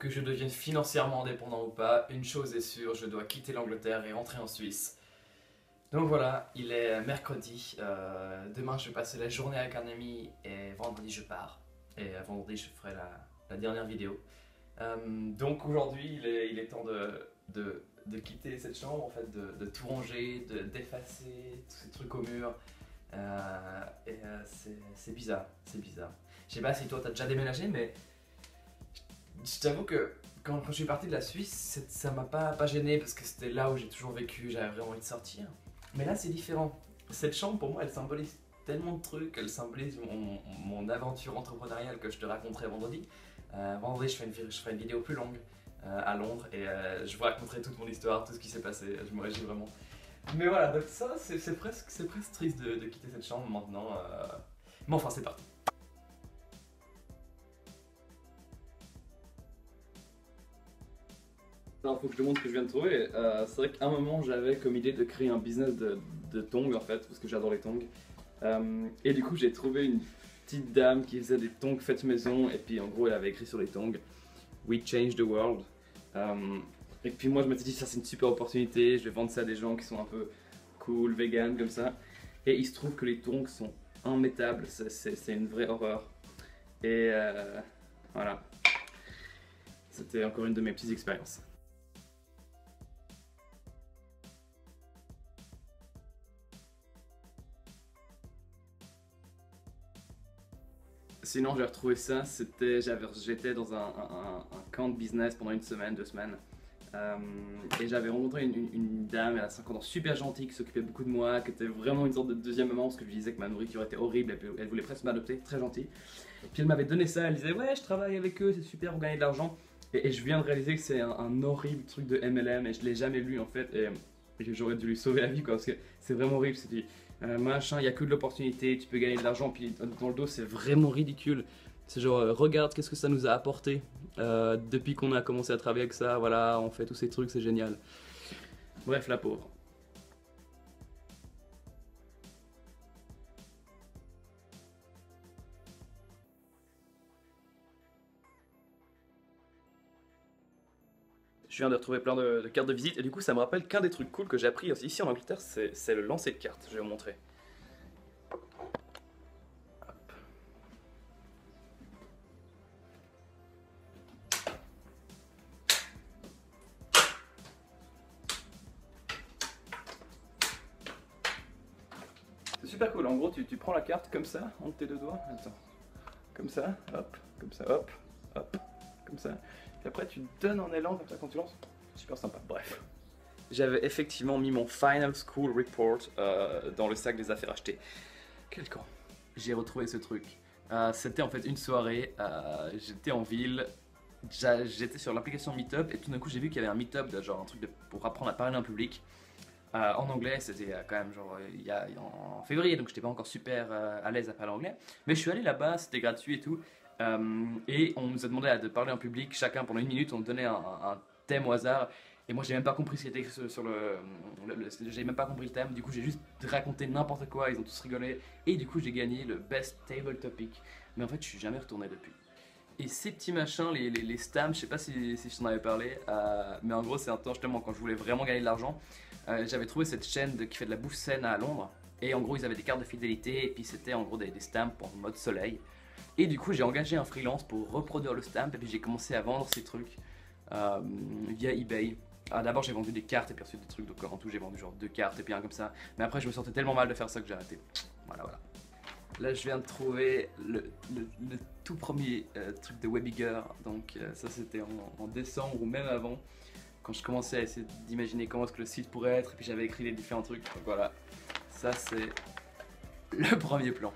que je devienne financièrement indépendant ou pas, une chose est sûre, je dois quitter l'Angleterre et rentrer en Suisse. Donc voilà, il est mercredi, demain je vais passer la journée avec un ami et vendredi je pars. Et vendredi je ferai la dernière vidéo. Donc aujourd'hui il est temps de quitter cette chambre, en fait, de tout ranger, d'effacer tous ces trucs au mur. C'est bizarre, c'est bizarre. Je sais pas si toi t'as déjà déménagé, mais je t'avoue que quand je suis parti de la Suisse, ça m'a pas gêné parce que c'était là où j'ai toujours vécu, j'avais vraiment envie de sortir. Mais là c'est différent. Cette chambre pour moi elle symbolise tellement de trucs, elle symbolise mon aventure entrepreneuriale que je te raconterai vendredi. Vendredi je ferai une vidéo plus longue à Londres et je vous raconterai toute mon histoire, tout ce qui s'est passé, je me réjouis vraiment. Mais voilà, donc ça c'est presque triste de quitter cette chambre maintenant. Mais enfin c'est parti. Alors, faut que je te montre ce que je viens de trouver. C'est vrai qu'à un moment j'avais comme idée de créer un business de tongs en fait, parce que j'adore les tongs. Et du coup j'ai trouvé une petite dame qui faisait des tongs faites maison et puis en gros elle avait écrit sur les tongs "We change the world". Et puis moi je m'étais dit ça c'est une super opportunité, je vais vendre ça à des gens qui sont un peu cool, vegan comme ça. Et il se trouve que les tongs sont immettables, c'est une vraie horreur. Et voilà, c'était encore une de mes petites expériences. Sinon j'ai retrouvé ça, j'étais dans un camp de business pendant une semaine, 2 semaines. Et j'avais rencontré une dame à 50 ans super gentille qui s'occupait beaucoup de moi, qui était vraiment une sorte de deuxième maman parce que je lui disais que ma nourriture était horrible, elle voulait presque m'adopter, très gentille. Puis elle m'avait donné ça, elle disait ouais je travaille avec eux, c'est super, vous gagnez de l'argent. Et je viens de réaliser que c'est un horrible truc de MLM et je l'ai jamais lu en fait. Et j'aurais dû lui sauver la vie quoi, parce que c'est vraiment horrible. C'est dit machin, il n'y a que de l'opportunité, tu peux gagner de l'argent, puis dans le dos c'est vraiment ridicule. C'est genre regarde qu'est-ce que ça nous a apporté depuis qu'on a commencé à travailler avec ça, voilà, on fait tous ces trucs, c'est génial. Bref, la pauvre. Je viens de retrouver plein de cartes de visite et du coup ça me rappelle qu'un des trucs cool que j'ai appris ici en Angleterre c'est le lancer de cartes, je vais vous montrer. C'est super cool, en gros tu prends la carte comme ça, entre tes deux doigts, attends, comme ça, hop, hop, comme ça, et après tu donnes en élan comme ça quand tu lances, super sympa, bref. J'avais effectivement mis mon Final School Report dans le sac des affaires achetées. Quel con. J'ai retrouvé ce truc. C'était en fait une soirée, j'étais en ville, j'étais sur l'application Meetup et tout d'un coup j'ai vu qu'il y avait un Meetup, genre un truc pour apprendre à parler en public. En anglais, c'était quand même genre en février, donc j'étais pas encore super à l'aise à parler anglais. Mais je suis allé là-bas, c'était gratuit et tout. Et on nous a demandé de parler en public, chacun pendant 1 minute, on donnait un thème au hasard. Et moi j'ai même pas compris ce qui était sur j'ai même pas compris le thème, du coup j'ai juste raconté n'importe quoi, ils ont tous rigolé. Et du coup j'ai gagné le Best Table Topic. Mais en fait je suis jamais retourné depuis. Et ces petits machins, les stamps, je sais pas si je t'en avais parlé, mais en gros c'est un temps justement quand je voulais vraiment gagner de l'argent, j'avais trouvé cette chaîne qui fait de la bouffe saine à Londres, et en gros ils avaient des cartes de fidélité, et puis c'était en gros des stamps en mode soleil. Et du coup j'ai engagé un freelance pour reproduire le stamp, et puis j'ai commencé à vendre ces trucs via eBay. D'abord j'ai vendu des cartes, et puis ensuite des trucs, donc en tout j'ai vendu genre 2 cartes, et puis un comme ça, mais après je me sentais tellement mal de faire ça que j'ai arrêté. Voilà. Là je viens de trouver le tout premier truc de Webiger, donc ça c'était en décembre ou même avant, quand je commençais à essayer d'imaginer comment est-ce que le site pourrait être, et puis j'avais écrit les différents trucs, donc voilà, ça c'est le premier plan.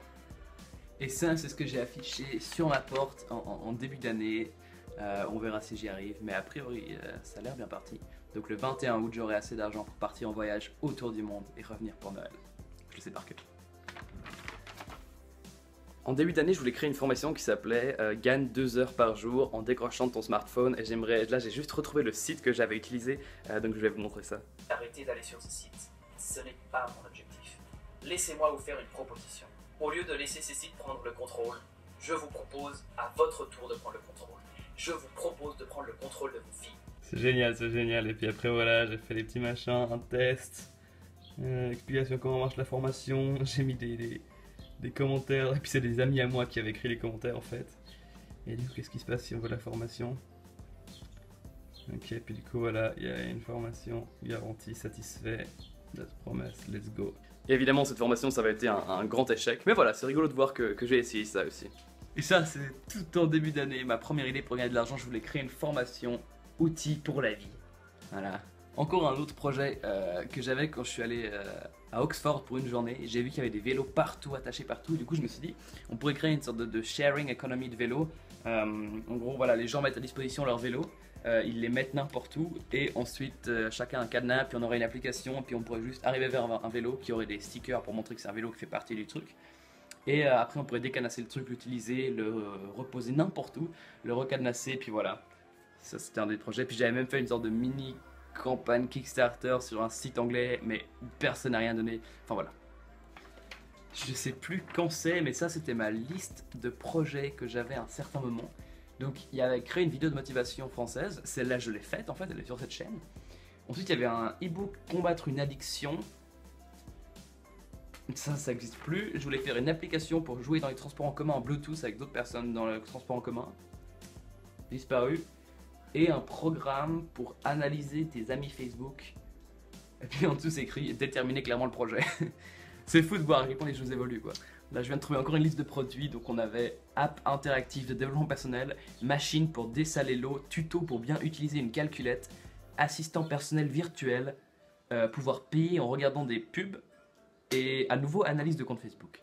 Et ça c'est ce que j'ai affiché sur ma porte en début d'année, on verra si j'y arrive, mais a priori ça a l'air bien parti. Donc le 21 août j'aurai assez d'argent pour partir en voyage autour du monde et revenir pour Noël, je le sais par cœur. En début d'année, je voulais créer une formation qui s'appelait Gagne 2 heures par jour en décrochant de ton smartphone. Et là j'ai juste retrouvé le site que j'avais utilisé, donc je vais vous montrer ça. Arrêtez d'aller sur ce site, ce n'est pas mon objectif. Laissez-moi vous faire une proposition. Au lieu de laisser ces sites prendre le contrôle, je vous propose à votre tour de prendre le contrôle. Je vous propose de prendre le C'est génial, c'est génial. Et puis après, voilà, j'ai fait des petits machins, un test, explication comment marche la formation. J'ai mis des commentaires. Et puis, c'est des amis à moi qui avaient écrit les commentaires en fait. Et du coup, qu'est-ce qui se passe si on veut la formation? Ok, puis du coup, voilà, il y a une formation garantie, satisfait, let's promise, let's go. Et évidemment, cette formation, ça va être un grand échec. Mais voilà, c'est rigolo de voir que j'ai essayé ça aussi. Et ça, c'est tout en début d'année. Ma première idée pour gagner de l'argent, je voulais créer une formation outils pour la vie. Voilà. Encore un autre projet que j'avais quand je suis allé à Oxford pour une journée. J'ai vu qu'il y avait des vélos partout, attachés partout. Du coup, je me suis dit, on pourrait créer une sorte de sharing economy de vélos. En gros, voilà, les gens mettent à disposition leurs vélos. Ils les mettent n'importe où et ensuite chacun un cadenas, puis on aurait une application, puis on pourrait juste arriver vers un vélo qui aurait des stickers pour montrer que c'est un vélo qui fait partie du truc. Et après on pourrait décanasser le truc, l'utiliser, le reposer n'importe où, le recadenasser, puis voilà. Ça c'était un des projets. Puis j'avais même fait une sorte de mini campagne Kickstarter sur un site anglais, mais personne n'a rien donné. Enfin voilà. Je sais plus quand c'est, mais ça c'était ma liste de projets que j'avais à un certain moment. Donc il y avait créé une vidéo de motivation française, celle-là je l'ai faite en fait, elle est sur cette chaîne. Ensuite il y avait un e-book combattre une addiction. Ça n'existe plus. Je voulais faire une application pour jouer dans les transports en commun en Bluetooth avec d'autres personnes dans le transport en commun. Disparu. Et un programme pour analyser tes amis Facebook. Et puis en dessous c'est écrit déterminer clairement le projet. C'est fou de voir à quel point les choses évoluent quoi. Là je viens de trouver encore une liste de produits. Donc on avait app interactive de développement personnel, machine pour dessaler l'eau, tuto pour bien utiliser une calculette, assistant personnel virtuel, pouvoir payer en regardant des pubs et à nouveau analyse de compte Facebook.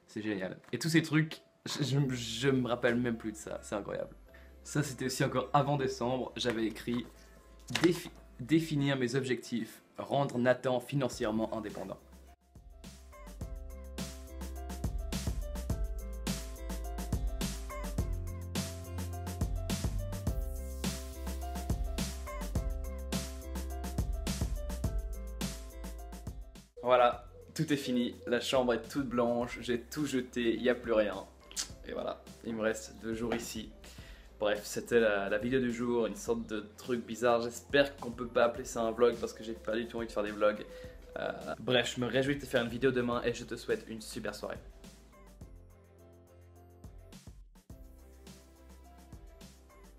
C'est génial. Et tous ces trucs, je me rappelle même plus de ça, c'est incroyable. Ça c'était aussi encore avant décembre, j'avais écrit définir mes objectifs, rendre Nathan financièrement indépendant. Voilà, tout est fini, la chambre est toute blanche, j'ai tout jeté, il n'y a plus rien. Et voilà, il me reste 2 jours ici. Bref, c'était la vidéo du jour, une sorte de truc bizarre. J'espère qu'on peut pas appeler ça un vlog parce que j'ai pas du tout envie de faire des vlogs. Bref, je me réjouis de te faire une vidéo demain et je te souhaite une super soirée.